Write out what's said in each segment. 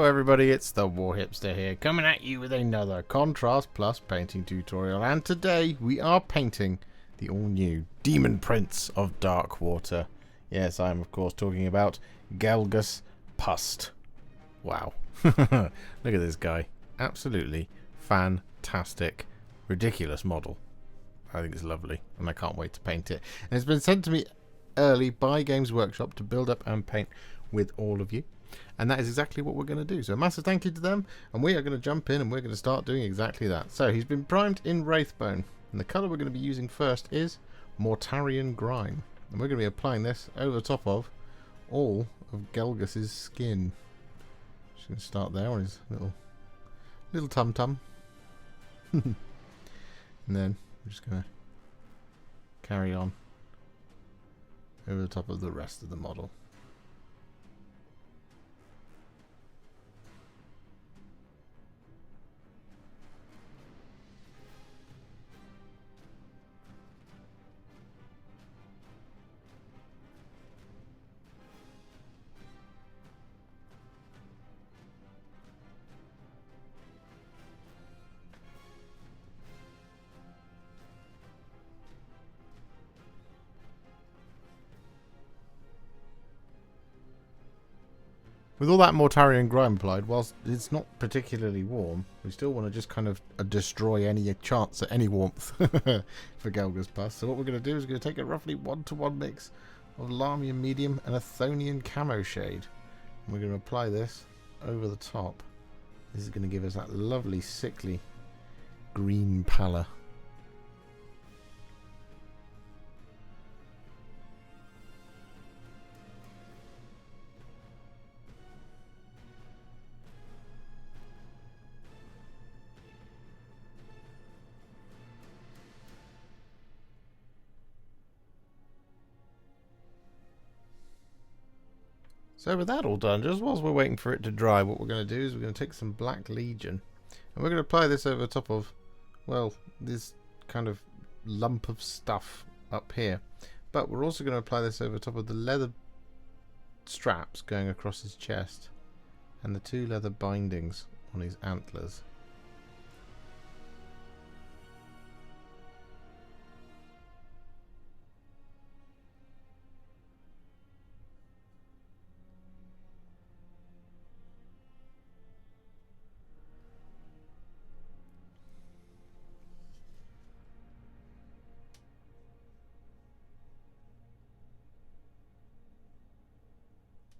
Hello everybody, it's the War Hipster here, coming at you with another Contrast Plus painting tutorial, and today we are painting the all-new Demon Prince of Darkwater. Yes, I am of course talking about Gelgus Pust. Wow. Look at this guy. Absolutely fantastic, ridiculous model. I think it's lovely, and I can't wait to paint it. And it's been sent to me early by Games Workshop to build up and paint with all of you. And that is exactly what we're going to do. So a massive thank you to them, and we are going to jump in and we're going to start doing exactly that. So he's been primed in Wraithbone, and the colour we're going to be using first is Mortarion Grime. And we're going to be applying this over the top of all of Gelgus's skin. Just going to start there on his little tum-tum. And then we're just going to carry on over the top of the rest of the model. With all that Mortarion Grime applied, whilst it's not particularly warm, we still want to just kind of destroy any chance at any warmth for Gelgus Pust. So what we're going to do is we're going to take a roughly 1-to-1 mix of Lahmian Medium and Athonian Camoshade. And we're going to apply this over the top. This is going to give us that lovely, sickly green pallor. So with that all done, just whilst we're waiting for it to dry, what we're going to do is we're going to take some Black Legion, and we're going to apply this over the top of, well, this kind of lump of stuff up here. But we're also going to apply this over the top of the leather straps going across his chest and the 2 leather bindings on his antlers.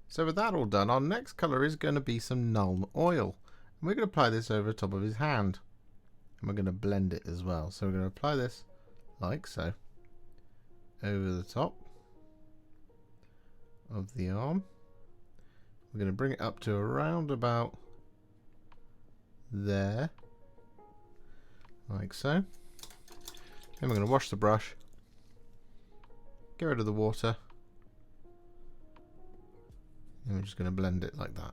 So with that all done, our next colour is going to be some Nuln Oil. And we're going to apply this over the top of his hand. And we're going to blend it as well. So we're going to apply this like so. Over the top of the arm. We're going to bring it up to around about there. Like so. Then we're going to wash the brush. Get rid of the water. And we're just going to blend it like that.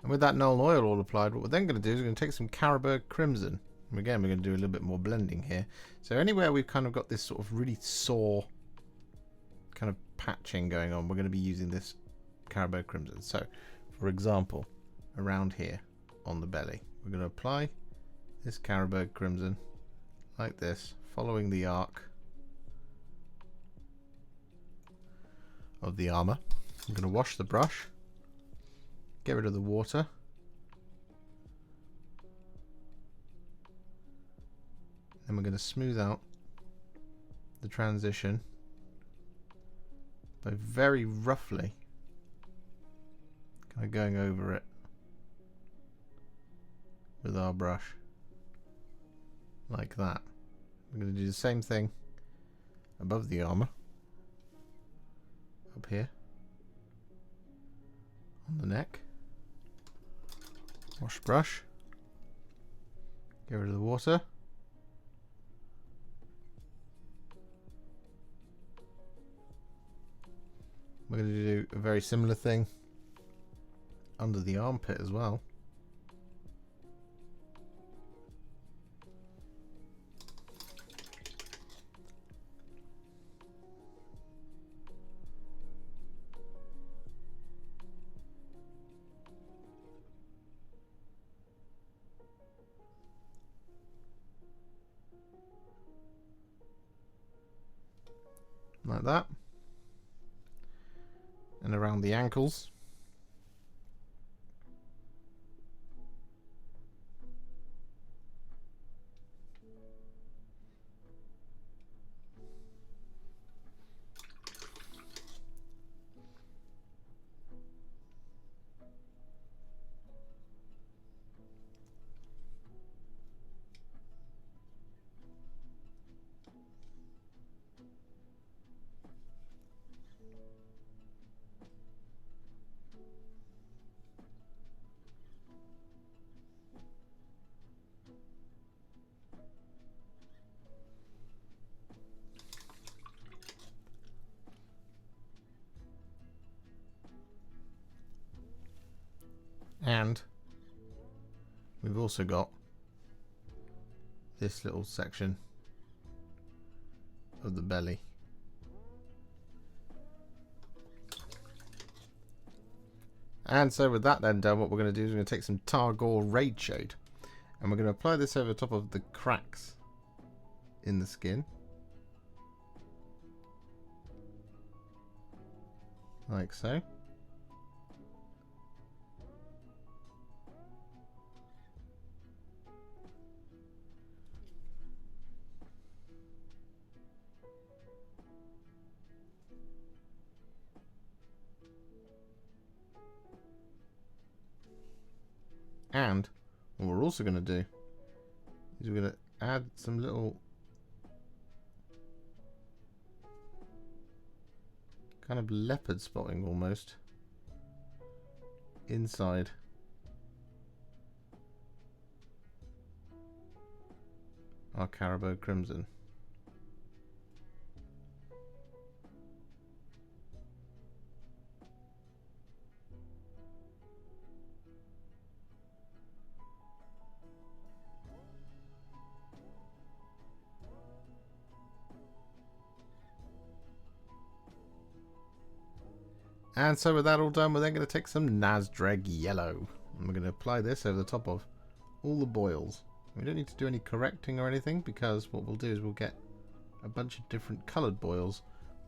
And with that Nuln Oil all applied, what we're then going to do is we're going to take some Carroburg Crimson. And again, we're going to do a little bit more blending here. So anywhere we've kind of got this sort of really sore kind of patching going on, we're going to be using this Carroburg Crimson. So, for example, around here on the belly, we're going to apply this Carroburg Crimson like this, following the arc of the armour. I'm going to wash the brush, get rid of the water, then we're going to smooth out the transition by very roughly kind of going over it with our brush like that. We're going to do the same thing above the armour, up here on the neck. Wash brush, get rid of the water, we're going to do a very similar thing under the armpit as well. like that, and around the ankles. And we've also got this little section of the belly. And so with that then done, what we're going to do is we're going to take some Targor Rageshade, and we're going to apply this over top of the cracks in the skin, like so. And what we're also going to do is we're going to add some little kind of leopard spotting almost inside our Carroburg Crimson. And so with that all done, we're then going to take some Nazdreg Yellow, and we're going to apply this over the top of all the boils. We don't need to do any correcting or anything, because what we'll do is we'll get a bunch of different coloured boils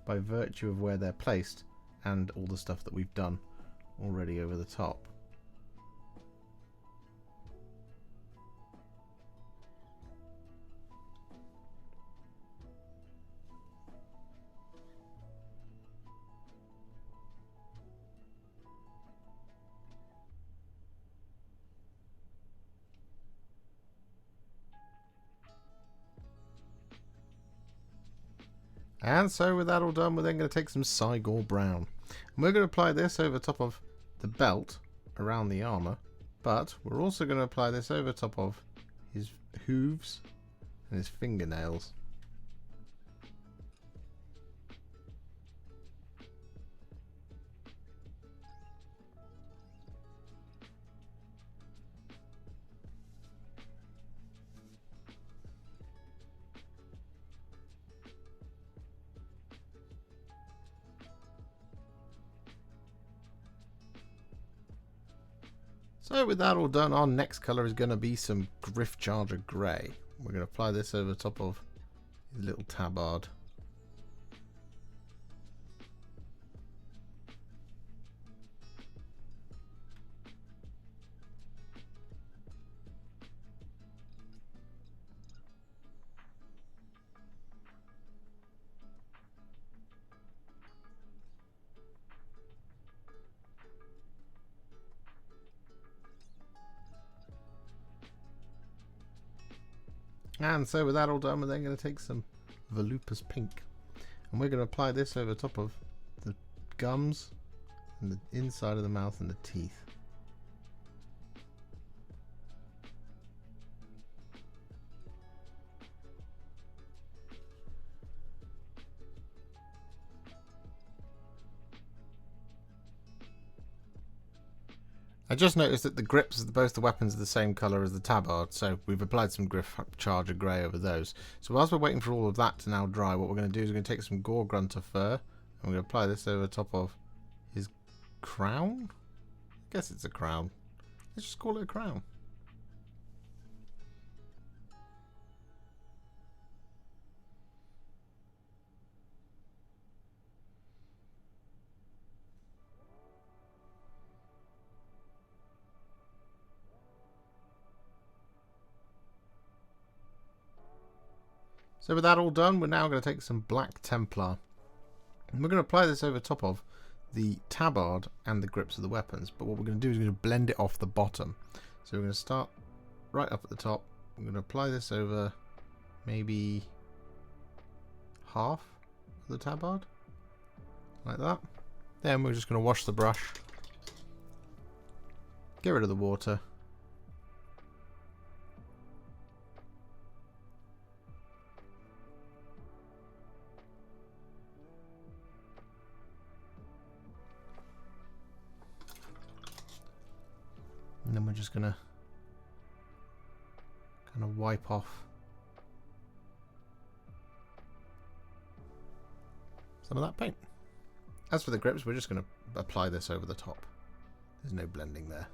by virtue of where they're placed and all the stuff that we've done already over the top. And so with that all done, we're then going to take some Cygor Brown, and we're going to apply this over top of the belt around the armour, but we're also going to apply this over top of his hooves and his fingernails. So with that all done, our next colour is going to be some Gryph-Charger Grey. We're going to apply this over top of his little tabard. And so with that all done, we're then going to take some Volupus Pink, and we're going to apply this over top of the gums and the inside of the mouth and the teeth. I just noticed that the grips of both the weapons are the same colour as the tabard, so we've applied some Gryph-Charger Grey over those. So whilst we're waiting for all of that to now dry, what we're going to do is we're going to take some Gore-Grunta Fur, and we're going to apply this over top of his crown? I guess it's a crown. Let's just call it a crown. So with that all done, we're now going to take some Black Templar. And we're going to apply this over top of the tabard and the grips of the weapons. But what we're going to do is we're going to blend it off the bottom. So we're going to start right up at the top. We're going to apply this over maybe half of the tabard. Like that. Then we're just going to wash the brush. Get rid of the water. And then we're just going to kind of wipe off some of that paint. As for the grips, we're just going to apply this over the top. There's no blending there.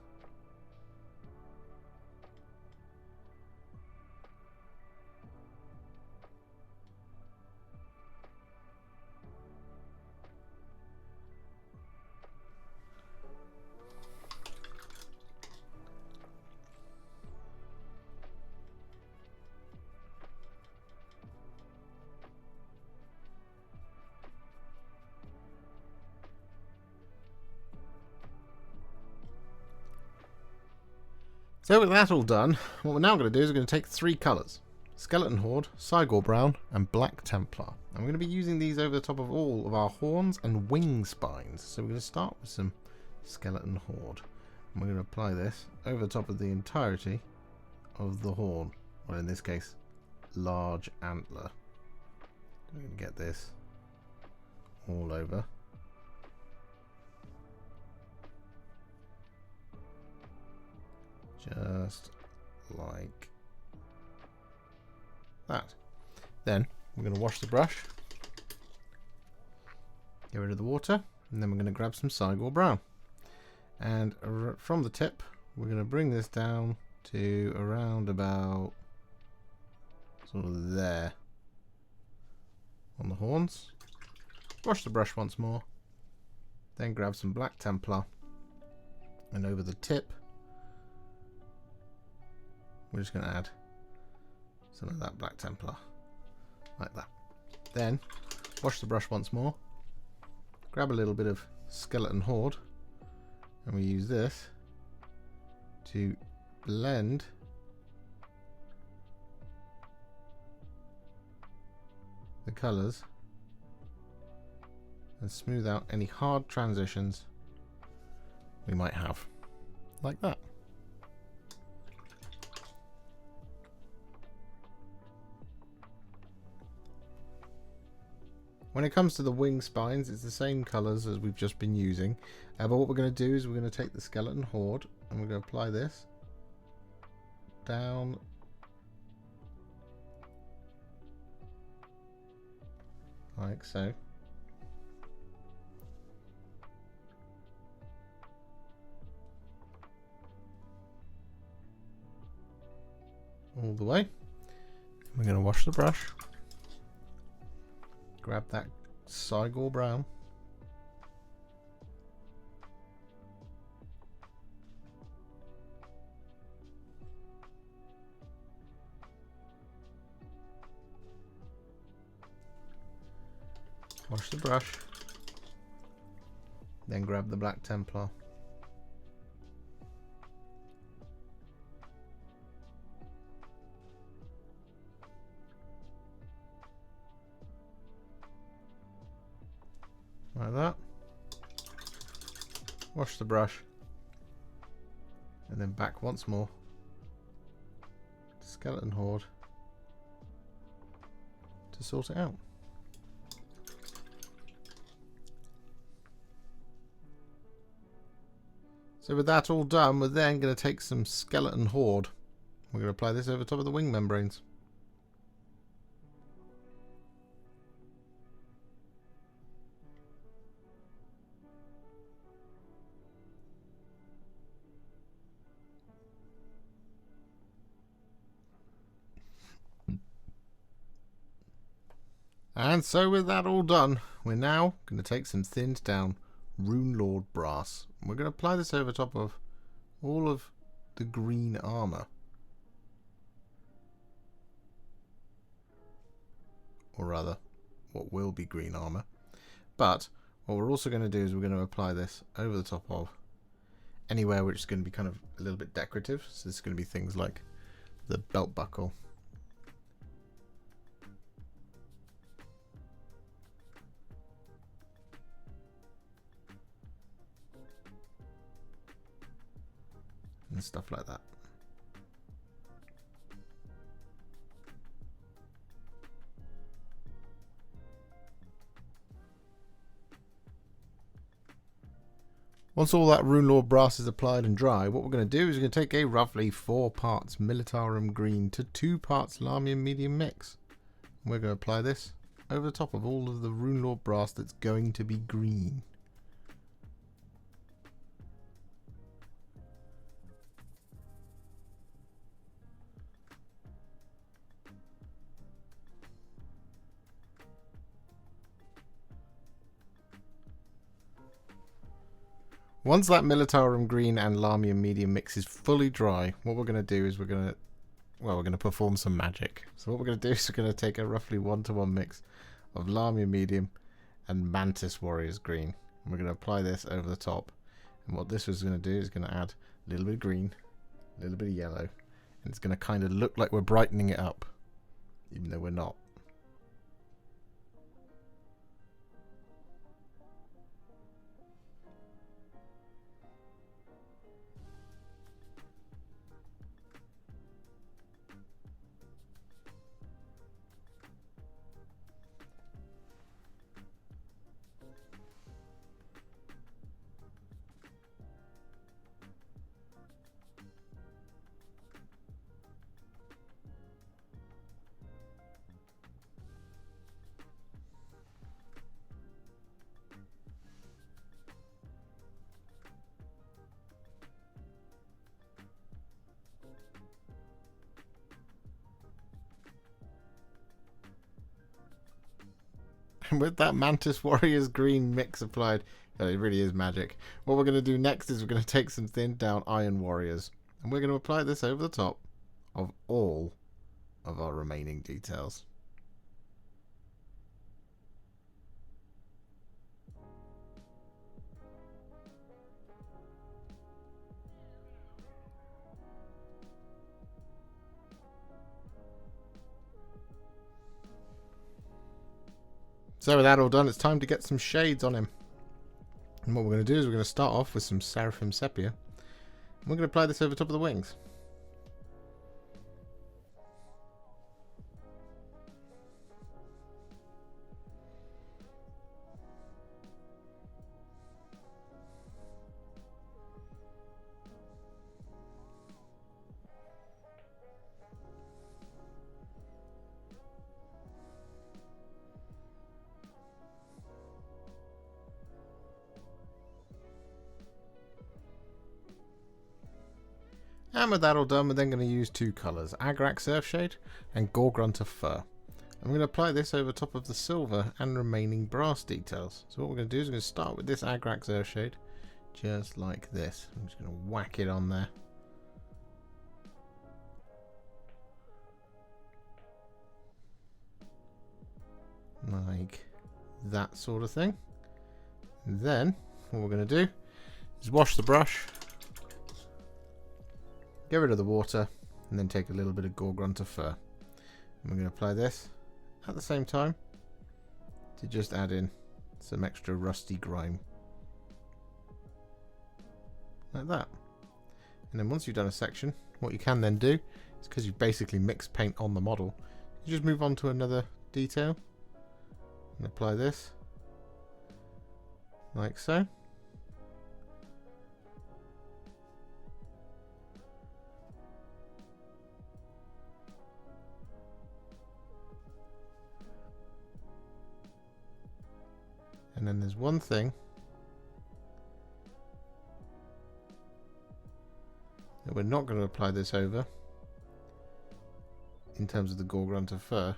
So with that all done, what we're now going to do is we're going to take 3 colours. Skeleton Horde, Cygor Brown and Black Templar. And we're going to be using these over the top of all of our horns and wing spines. So we're going to start with some Skeleton Horde. And we're going to apply this over the top of the entirety of the horn. Well, in this case, large antler. We're going to get this all over. Just like that. Then we're going to wash the brush, get rid of the water, and then we're going to grab some Cygor Brown. And from the tip, we're going to bring this down to around about sort of there on the horns. Wash the brush once more, then grab some Black Templar, and over the tip, we're just going to add some of that Black Templar, like that. Then, wash the brush once more, grab a little bit of Skeleton Horde, and we use this to blend the colours and smooth out any hard transitions we might have, like that. When it comes to the wing spines, it's the same colours as we've just been using. But what we're going to do is we're going to take the Skeleton Horde and we're going to apply this down like so. All the way. We're going to wash the brush. Grab that Cygor Brown. Wash the brush. Then grab the Black Templar. Like that. Wash the brush. And then back once more. Skeleton Horde. To sort it out. So with that all done, we're then going to take some Skeleton Horde. We're going to apply this over top of the wing membranes. And so with that all done, we're now going to take some thinned down Runelord Brass. We're going to apply this over top of all of the green armour. or rather what will be green armor. But what we're also going to do is we're going to apply this over the top of anywhere which is going to be kind of a little bit decorative. So this is going to be things like the belt buckle, and stuff like that. Once all that Runelord Brass is applied and dry, what we're going to do is we're going to take a roughly 4 parts Militarum Green to 2 parts Lahmian Medium mix. And we're going to apply this over the top of all of the Runelord Brass that's going to be green. Once that Militarum Green and Lahmian Medium mix is fully dry, what we're going to do is we're going to perform some magic. So what we're going to do is we're going to take a roughly 1-to-1 mix of Lahmian Medium and Mantis Warriors Green. And we're going to apply this over the top. And what this is going to do is going to add a little bit of green, a little bit of yellow, and it's going to kind of look like we're brightening it up, even though we're not. And with that Mantis Warriors Green mix applied, it really is magic. What we're going to do next is we're going to take some thinned down Iron Warriors, and we're going to apply this over the top of all of our remaining details. So with that all done, it's time to get some shades on him. And what we're going to do is we're going to start off with some Seraphim Sepia. And we're going to apply this over top of the wings. And with that all done, we're then going to use 2 colours, Agrax Earthshade and Gore-Grunta Fur. And we're going to apply this over top of the silver and remaining brass details. So what we're going to do is we're going to start with this Agrax Earthshade, just like this. I'm just going to whack it on there. Like that sort of thing. And then what we're going to do is wash the brush, get rid of the water, and then take a little bit of Gore-Grunta Fur. And we're going to apply this at the same time to just add in some extra rusty grime. Like that. And then once you've done a section, what you can then do is, because you've basically mixed paint on the model, you just move on to another detail and apply this like so. And then there's one thing that we're not going to apply this over in terms of the Gore-Grunta Fur,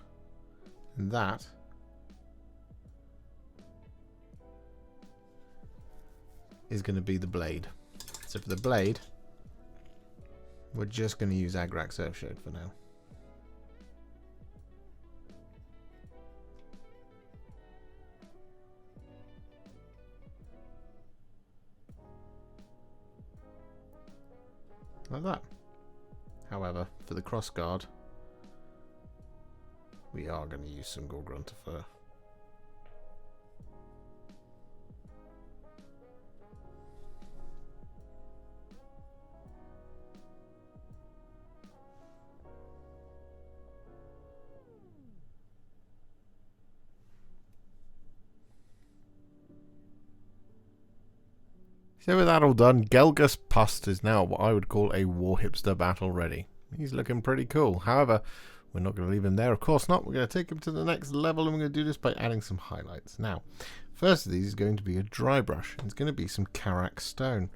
and that is going to be the blade. So for the blade, we're just going to use Agrax Earthshade for now. like that. However, for the crossguard, we are going to use some Gore-Grunta Fur. So with that all done, Gelgus Pust is now what I would call a war hipster battle ready. He's looking pretty cool. However, we're not going to leave him there, of course not. We're going to take him to the next level, and we're going to do this by adding some highlights. Now, first of these is going to be a dry brush. It's going to be some Karak Stone.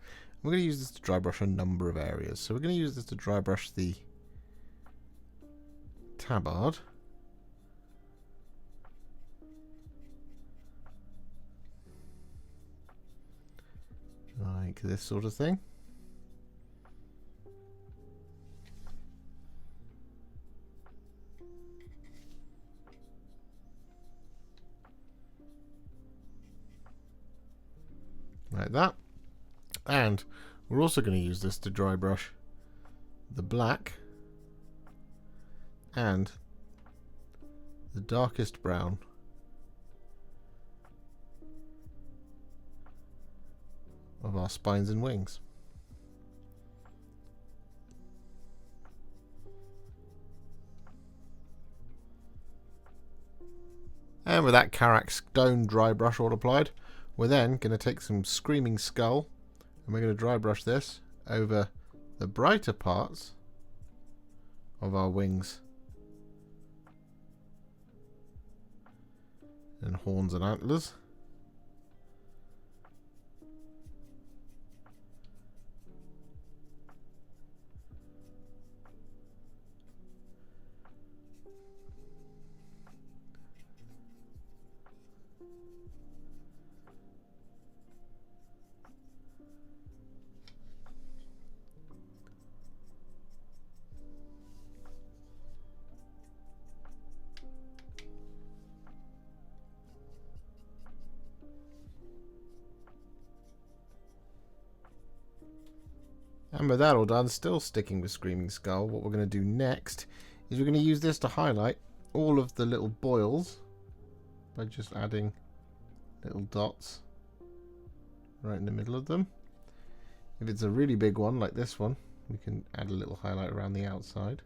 We're going to use this to dry brush a number of areas. So we're going to use this to dry brush the tabard. Like this sort of thing. Like that. And we're also going to use this to dry brush the black and the darkest brown of our spines and wings. And with that Karak Stone dry brush all applied, we're then going to take some Screaming Skull and we're going to dry brush this over the brighter parts of our wings and horns and antlers. And with that all done, still sticking with Screaming Skull, what we're going to do next is we're going to use this to highlight all of the little boils by just adding little dots right in the middle of them. If it's a really big one like this one, we can add a little highlight around the outside.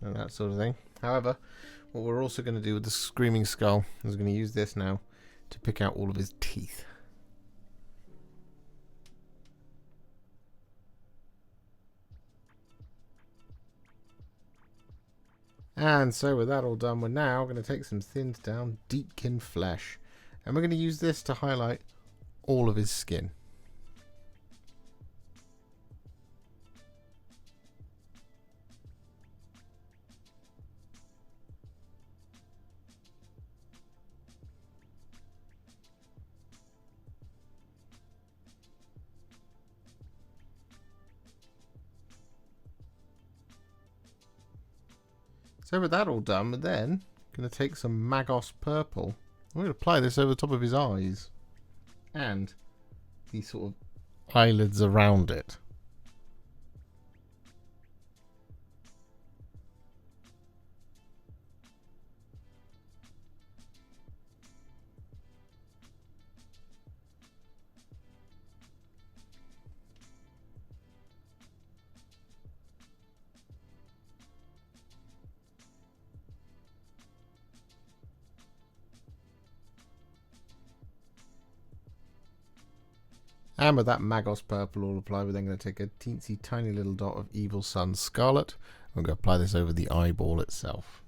And that sort of thing. However, what we're also going to do with the Screaming Skull is going to use this now to pick out all of his teeth. And so with that all done, we're now going to take some thinned down Deepkin Flesh, and we're going to use this to highlight all of his skin. So with that all done, we're then going to take some Magos Purple. I'm going to apply this over the top of his eyes and these sort of eyelids around it. And with that Magos Purple all applied, we're then going to take a teensy tiny little dot of Evil Sunz Scarlet. I'm going to apply this over the eyeball itself.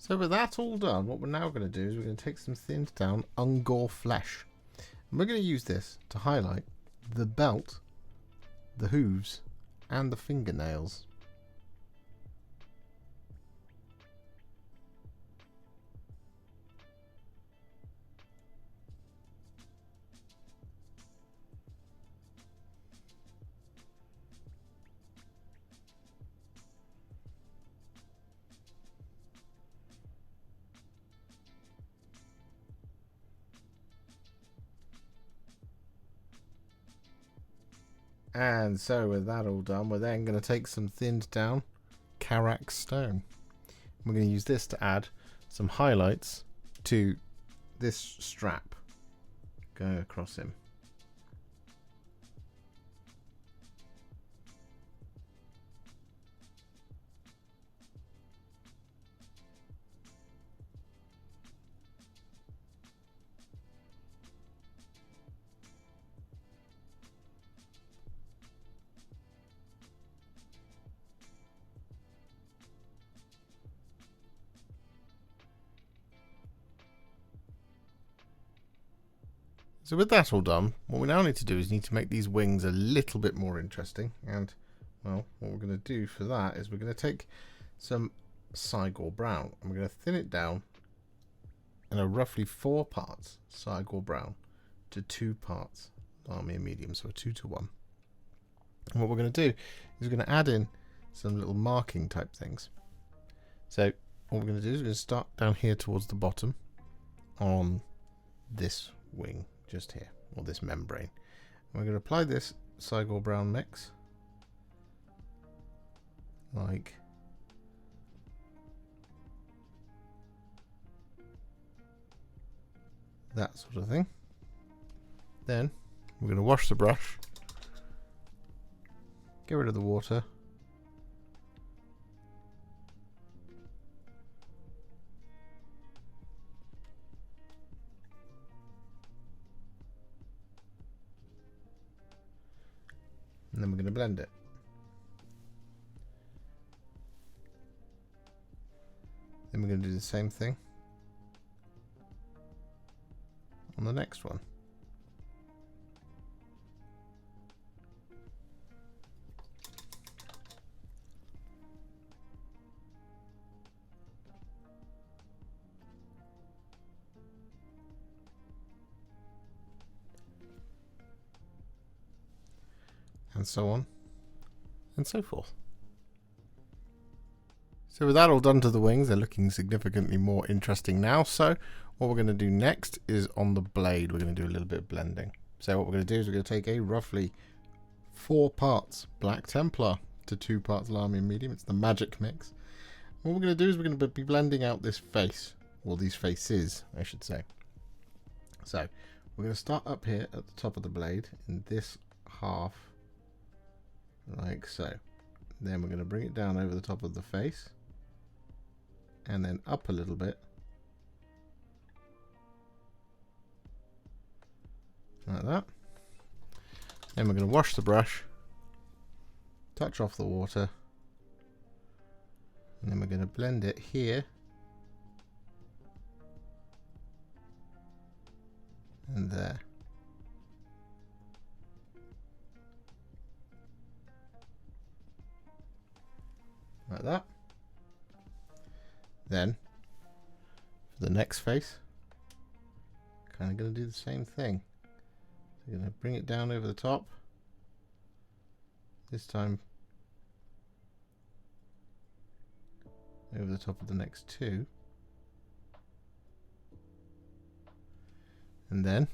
So with that all done, what we're now going to do is we're going to take some thinned down Ungor Flesh. And we're going to use this to highlight the belt, the hooves, and the fingernails. And so with that all done, we're then going to take some thinned down Karak Stone. We're going to use this to add some highlights to this strap going across him. So with that all done, what we now need to do is need to make these wings a little bit more interesting. And, well, what we're going to do for that is we're going to take some Cygor Brown and we're going to thin it down in a roughly 4 parts Cygor Brown to 2 parts Army and Medium, so a 2-to-1. And what we're going to do is we're going to add in some little marking type things. So what we're going to do is we're going to start down here towards the bottom on this wing. Just here, or this membrane. And we're going to apply this Cygor Brown mix like that sort of thing. Then we're going to wash the brush, get rid of the water, and then we're going to blend it. Then we're going to do the same thing on the next one. And so on and so forth. So with that all done to the wings, they're looking significantly more interesting now. So what we're going to do next is on the blade, we're going to do a little bit of blending. So what we're going to do is we're going to take a roughly 4 parts Black Templar to 2 parts Army and Medium. It's the magic mix. What we're going to do is we're going to be blending out this face, or these faces, I should say. So we're going to start up here at the top of the blade in this half, like so. Then we're going to bring it down over the top of the face and then up a little bit like that. Then we're going to wash the brush, touch off the water, and then we're going to blend it here and there. Like that. Then for the next face, kind of going to do the same thing. So you're going to bring it down over the top. This time over the top of the next 2. And then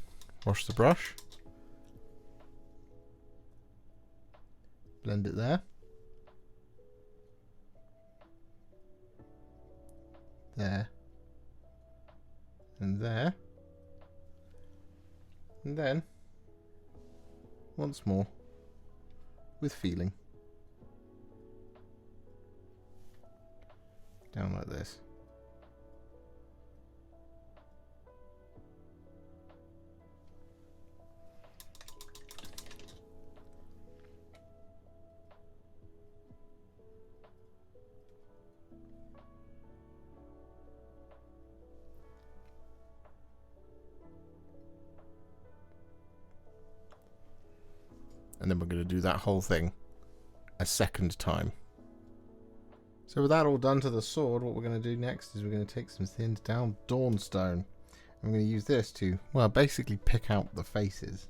wash the brush. Blend it there. There and there, and then once more with feeling down like this. and then we're going to do that whole thing a second time. So with that all done to the sword, what we're going to do next is we're going to take some thinned down Dawnstone. I'm going to use this to, well, basically pick out the faces.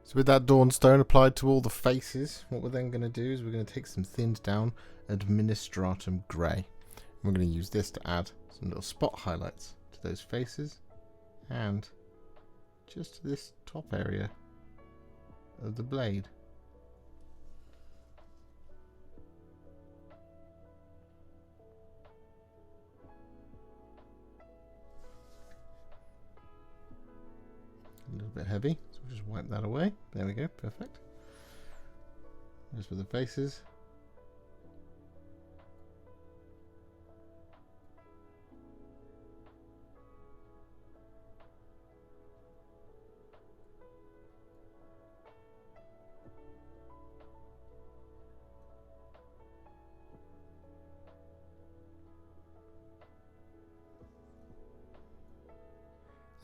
So with that Dawnstone applied to all the faces, what we're then going to do is we're going to take some thinned down Administratum Grey. We're going to use this to add some little spot highlights to those faces and just to this top area of the blade. A little bit heavy, so we'll just wipe that away. There we go, perfect. Just for the faces.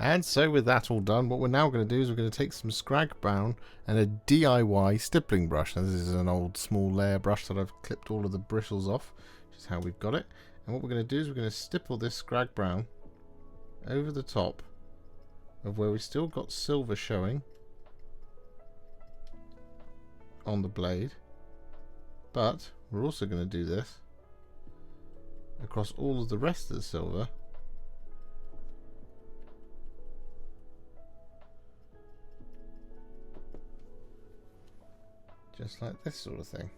And so with that all done, what we're now going to do is we're going to take some Scrag Brown and a DIY stippling brush. Now this is an old small layer brush that I've clipped all of the bristles off, which is how we've got it. And what we're going to do is we're going to stipple this Scrag Brown over the top of where we've still got silver showing on the blade. But we're also going to do this across all of the rest of the silver. Just like this sort of thing.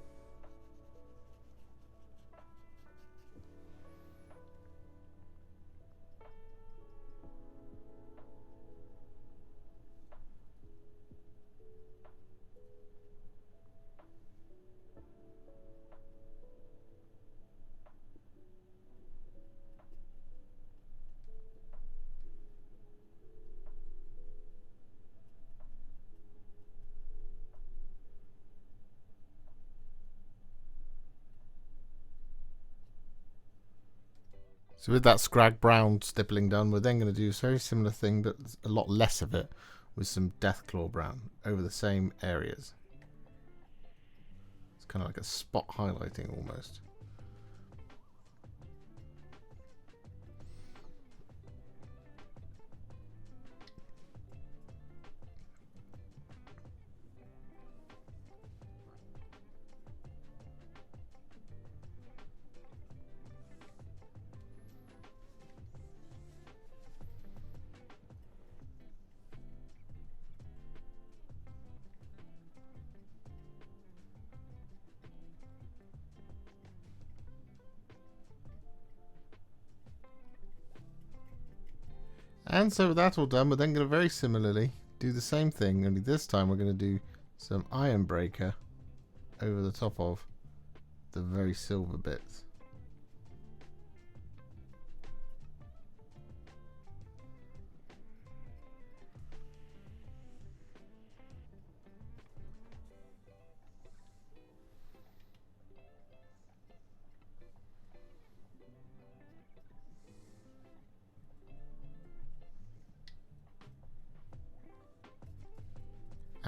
So with that Scrag Brown stippling done, we're then going to do a very similar thing, but a lot less of it, with some Deathclaw Brown over the same areas. It's kind of like a spot highlighting almost. And so with that all done, we're then going to very similarly do the same thing, only this time we're going to do some Iron Breaker over the top of the very silver bits.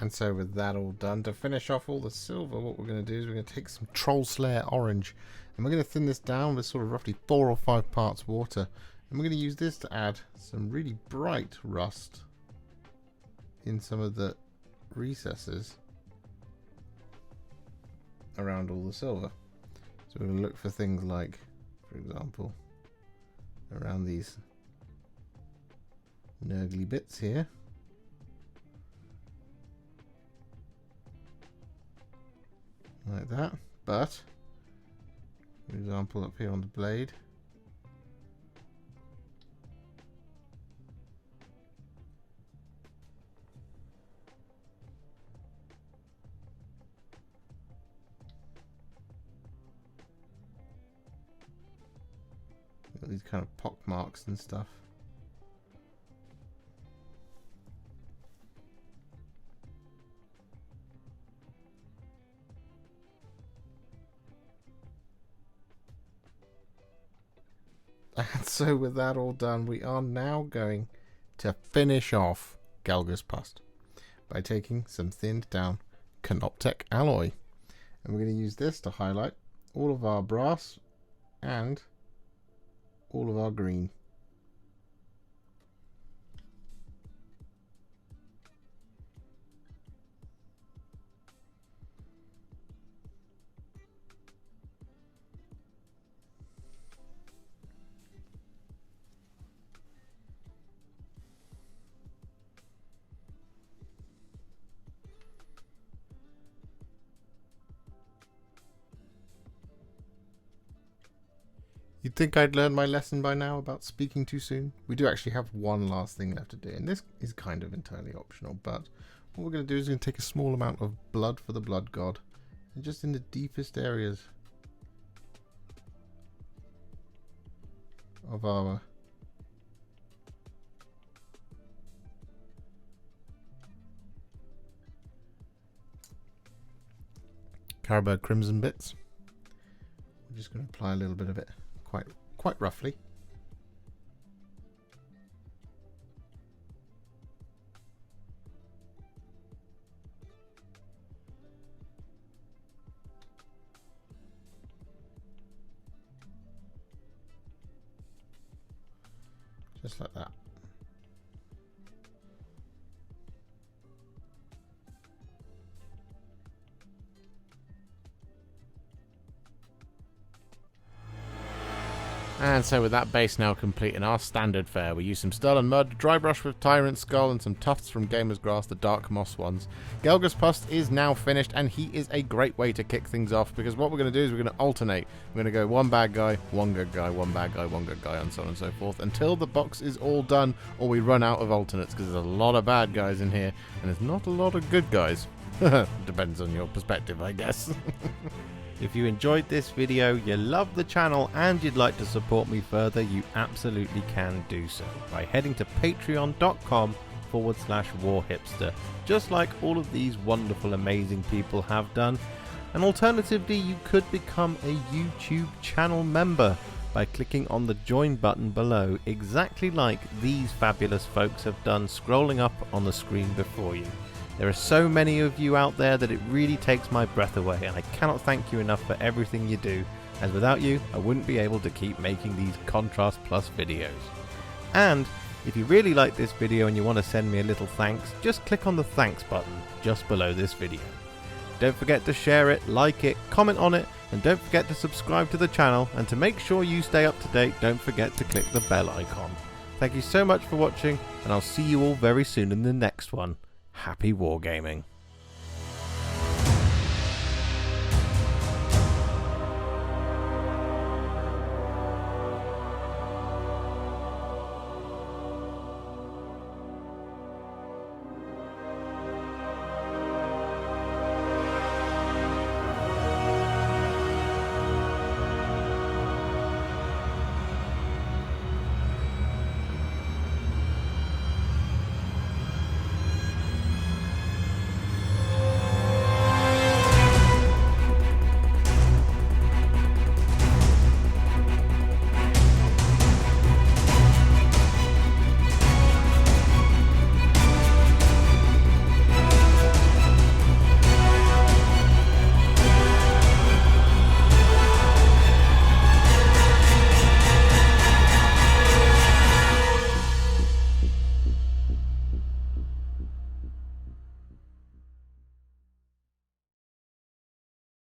And so with that all done, to finish off all the silver, what we're going to do is we're going to take some Troll Slayer Orange. And we're going to thin this down with sort of roughly 4 or 5 parts water. And we're going to use this to add some really bright rust in some of the recesses around all the silver. So we're going to look for things like, for example, around these nurgly bits here. Like that, but for example up here on the blade, Got these kind of pock marks and stuff. And so with that all done, we are now going to finish off Gelgus Pust by taking some thinned down Canoptek alloy. And we're going to use this to highlight all of our brass and all of our green. You'd think I'd learned my lesson by now about speaking too soon. We do actually have one last thing left to do, and this is kind of entirely optional, but what we're going to do is we're going to take a small amount of blood for the blood god, and just in the deepest areas of our Carroburg Crimson bits. We're just going to apply a little bit of it. Quite roughly. Just like that. And so with that base now complete in our standard fare, we use some Stubble and Mud, dry brush with Tyrant Skull and some tufts from Gamer's Grass, the Dark Moss ones. Gelgus Pust is now finished, and he is a great way to kick things off, because what we're going to do is we're going to alternate. We're going to go one bad guy, one good guy, one bad guy, one good guy, and so on and so forth, until the box is all done, or we run out of alternates, because there's a lot of bad guys in here, and there's not a lot of good guys. Depends on your perspective, I guess. If you enjoyed this video, you love the channel, and you'd like to support me further, you absolutely can do so by heading to patreon.com/warhipster, just like all of these wonderful, amazing people have done. And alternatively, you could become a YouTube channel member by clicking on the join button below, exactly like these fabulous folks have done, scrolling up on the screen before you. There are so many of you out there that it really takes my breath away, and I cannot thank you enough for everything you do, as without you I wouldn't be able to keep making these Contrast Plus videos. And if you really like this video and you want to send me a little thanks, just click on the thanks button just below this video. Don't forget to share it, like it, comment on it, and don't forget to subscribe to the channel, and to make sure you stay up to date, don't forget to click the bell icon. Thank you so much for watching, and I'll see you all very soon in the next one. Happy wargaming.